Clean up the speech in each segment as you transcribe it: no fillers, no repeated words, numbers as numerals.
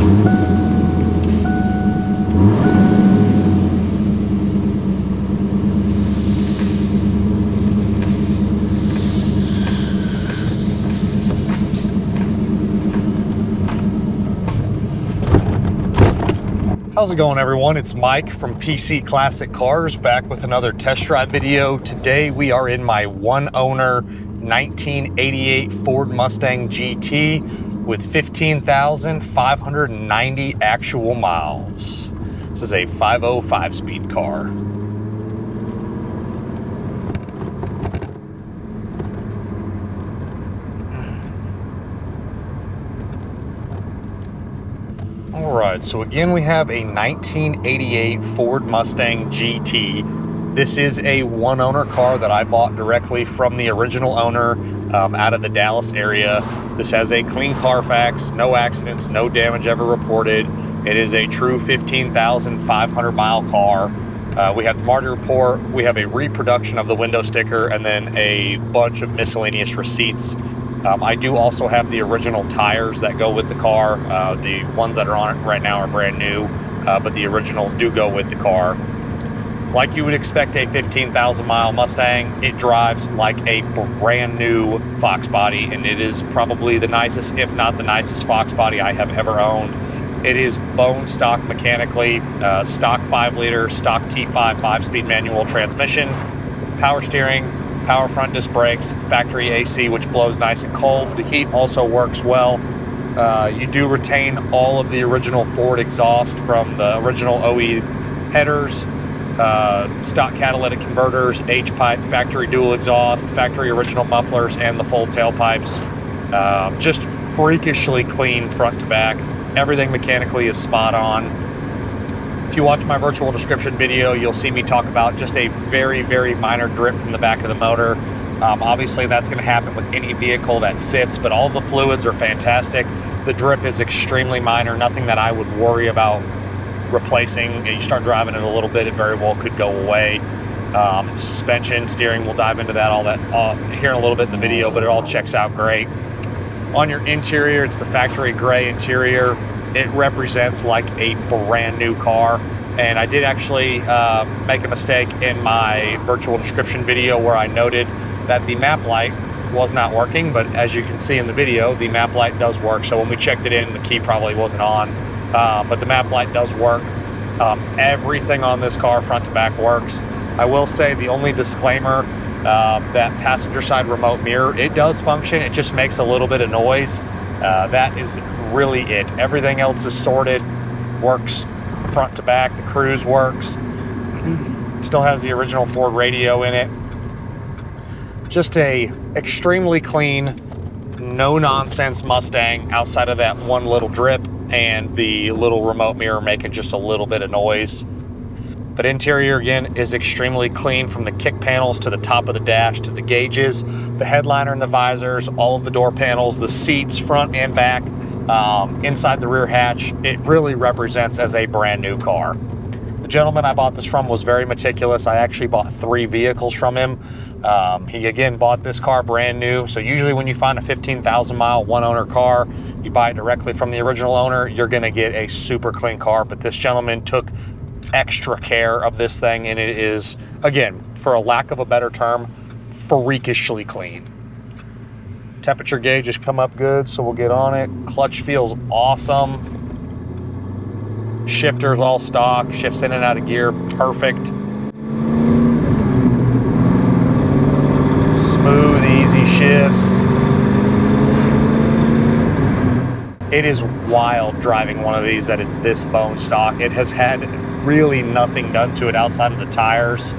How's it going, everyone? It's Mike from PC Classic Cars, back with another test drive video. Today we are in my one owner 1988 Ford Mustang GT with 15,590 actual miles. This is a 505 speed car. Alright, so again we have a 1988 Ford Mustang GT. This is a one owner car that I bought directly from the original owner out of the Dallas area. This has a clean Carfax, no accidents, no damage ever reported. It is a true 15,500 mile car. We have the Marty report, we have a reproduction of the window sticker, and then a bunch of miscellaneous receipts. I do also have the original tires that go with the car. The ones that are on it right now are brand new, but the originals do go with the car. Like you would expect a 15,000 mile Mustang, it drives like a brand new Fox body, and it is probably the nicest, if not the nicest Fox body I have ever owned. It is bone stock mechanically, stock 5-liter, stock T5 5-speed manual transmission, power steering, power front disc brakes, factory AC, which blows nice and cold. The heat also works well. You do retain all of the original Ford exhaust from the original OE headers, stock catalytic converters, H-pipe, factory dual exhaust, factory original mufflers, and the full tailpipes. Just freakishly clean front to back. Everything mechanically is spot on. If you watch my virtual description video, you'll see me talk about just a very, very minor drip from the back of the motor. Obviously, that's going to happen with any vehicle that sits, but all the fluids are fantastic. The drip is extremely minor, nothing that I would worry about replacing. You start driving it a little bit, it very well could go away. Suspension, steering, we'll dive into that, all that here in a little bit in the video, but it all checks out great. On your interior, it's the factory gray interior. It represents like a brand new car. And I did actually make a mistake in my virtual description video where I noted that the map light was not working, but as you can see in the video, the map light does work. So when we checked it in, the key probably wasn't on, but the map light does work. Everything on this car, front to back, works. I will say the only disclaimer, that passenger side remote mirror, it does function, it just makes a little bit of noise. That is really it. Everything else is sorted, works front to back. The cruise works. Still has the original Ford radio in it. Just a extremely clean, no nonsense Mustang outside of that one little drip and the little remote mirror making just a little bit of noise. But interior, again, is extremely clean from the kick panels to the top of the dash to the gauges, the headliner and the visors, all of the door panels, the seats, front and back, inside the rear hatch. It really represents as a brand new car. The gentleman I bought this from was very meticulous. I actually bought 3 vehicles from him. He, again, bought this car brand new. So usually when you find a 15,000 mile one owner car, you buy it directly from the original owner, you're gonna get a super clean car. But this gentleman took extra care of this thing, and it is, again, for a lack of a better term, freakishly clean. Temperature gauge has come up good, so we'll get on it. Clutch feels awesome. Shifter's all stock, shifts in and out of gear, perfect. Smooth, easy shifts. It is wild driving one of these that is this bone stock. It has had really nothing done to it outside of the tires.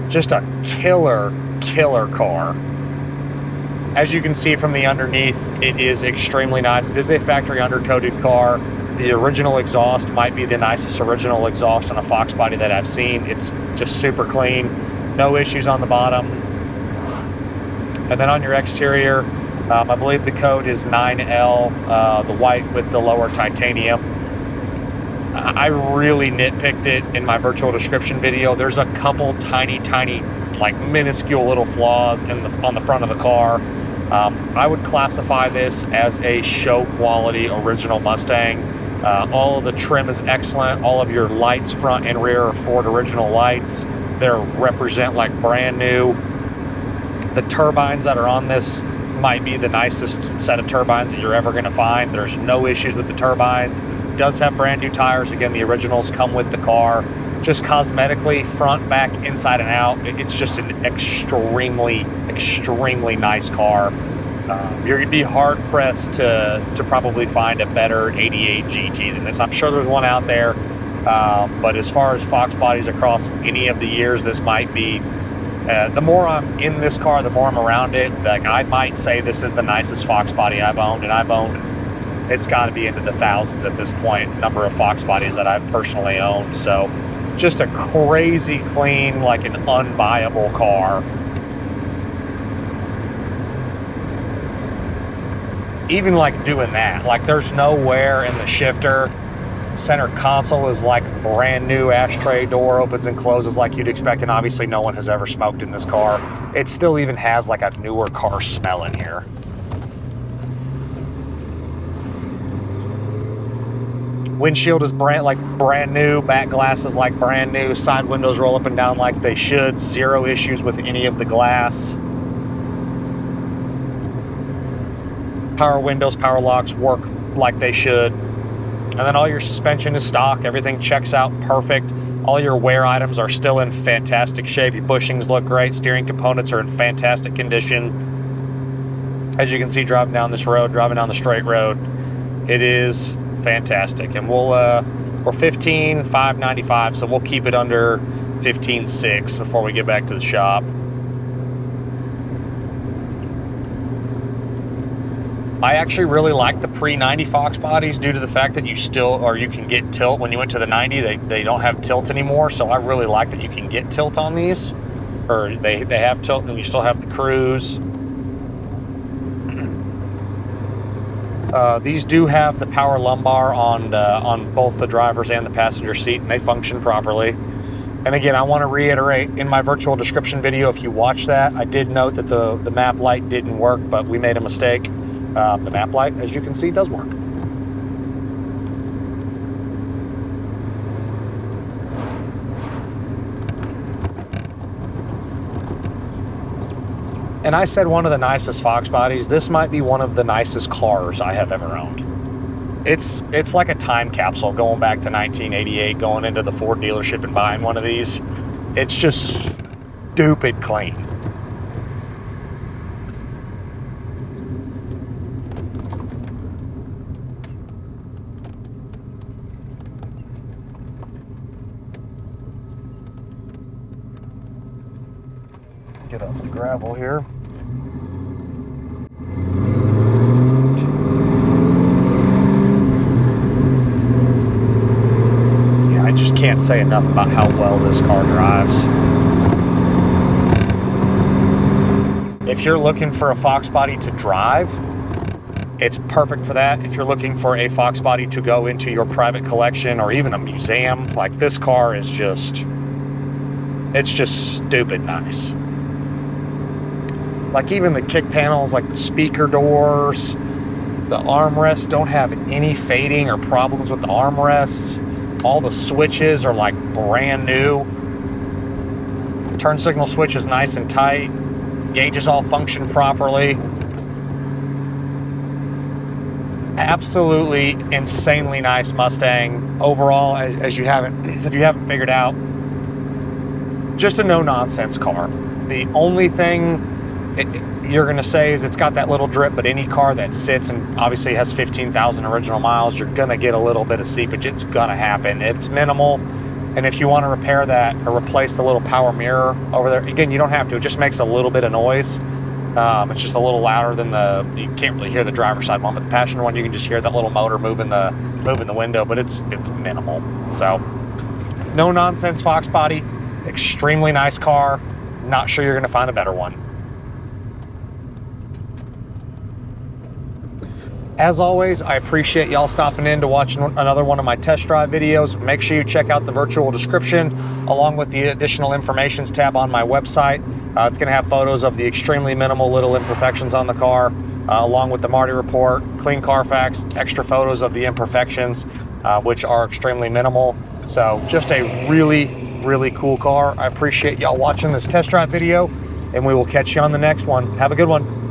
Just a killer car. As you can see from the underneath, it is extremely nice. It is a factory undercoated car. The original exhaust might be the nicest original exhaust on a Fox body that I've seen. It's just super clean. No issues on the bottom. And then on your exterior, I believe the code is 9L, the white with the lower titanium. I really nitpicked it in my virtual description video. There's a couple tiny, like minuscule little flaws on the front of the car. I would classify this as a show quality original Mustang. All of the trim is excellent. All of your lights, front and rear, are Ford original lights. They represent like brand new. The turbines that are on this might be the nicest set of turbines that you're ever going to find. There's no issues with the turbines. It does have brand new tires. Again, the originals come with the car. Just cosmetically, front, back, inside and out, it's just an extremely nice car. You're going to be hard pressed to probably find a better 88 GT than this. I'm sure there's one out there, but as far as Fox bodies across any of the years, this might be. The more I'm in this car, the more I'm around it. Like, I might say this is the nicest Fox body I've owned, and I've owned, it's got to be into the thousands at this point, number of Fox bodies that I've personally owned. So just a crazy clean, like an unbuyable car. Even like doing that, like there's no wear in the shifter. Center console is like brand new. Ashtray door opens and closes like you'd expect, and obviously no one has ever smoked in this car. It still even has like a newer car smell in here. Windshield is brand new. Back glass is like brand new. Side windows roll up and down like they should. Zero issues with any of the glass. Power windows, power locks work like they should. And then all your suspension is stock. Everything checks out perfect. All your wear items are still in fantastic shape. Your bushings look great. Steering components are in fantastic condition. As you can see, driving down this road, driving down the straight road, it is fantastic. And we're $15,595, so we'll keep it under $15,600 before we get back to the shop. I actually really like the pre-90 Fox bodies due to the fact that you can get tilt. When you went to the 90, they don't have tilt anymore, so I really like that you can get tilt on these. Or they have tilt and you still have the cruise. These do have the power lumbar on both the driver's and the passenger seat, and they function properly. And again, I want to reiterate, in my virtual description video, if you watch that, I did note that the map light didn't work, but we made a mistake. The map light, as you can see, does work. And I said one of the nicest Fox bodies. This might be one of the nicest cars I have ever owned. It's like a time capsule going back to 1988, going into the Ford dealership and buying one of these. It's just stupid clean. Get off the gravel here. Yeah, I just can't say enough about how well this car drives. If you're looking for a Fox body to drive, it's perfect for that. If you're looking for a Fox body to go into your private collection or even a museum, like this car is it's just stupid nice. Like even the kick panels, like the speaker doors, the armrests don't have any fading or problems with the armrests. All the switches are like brand new. Turn signal switch is nice and tight. Gauges all function properly. Absolutely insanely nice Mustang overall. If you haven't figured out, just a no-nonsense car. The only thing you're going to say is it's got that little drip, but any car that sits and obviously has 15,000 original miles, you're going to get a little bit of seepage. It's going to happen. It's minimal. And if you want to repair that or replace the little power mirror over there, again, you don't have to. It just makes a little bit of noise. It's just a little louder than you can't really hear the driver's side one, but the passenger one, you can just hear that little motor moving the window, but it's minimal. So no nonsense Fox body, extremely nice car. Not sure you're going to find a better one. As always, I appreciate y'all stopping in to watch another one of my test drive videos. Make sure you check out the virtual description along with the additional informations tab on my website. It's going to have photos of the extremely minimal little imperfections on the car, along with the Marty report, clean Carfax, extra photos of the imperfections, which are extremely minimal. So just a really cool car. I appreciate y'all watching this test drive video, and we will catch you on the next one. Have a good one.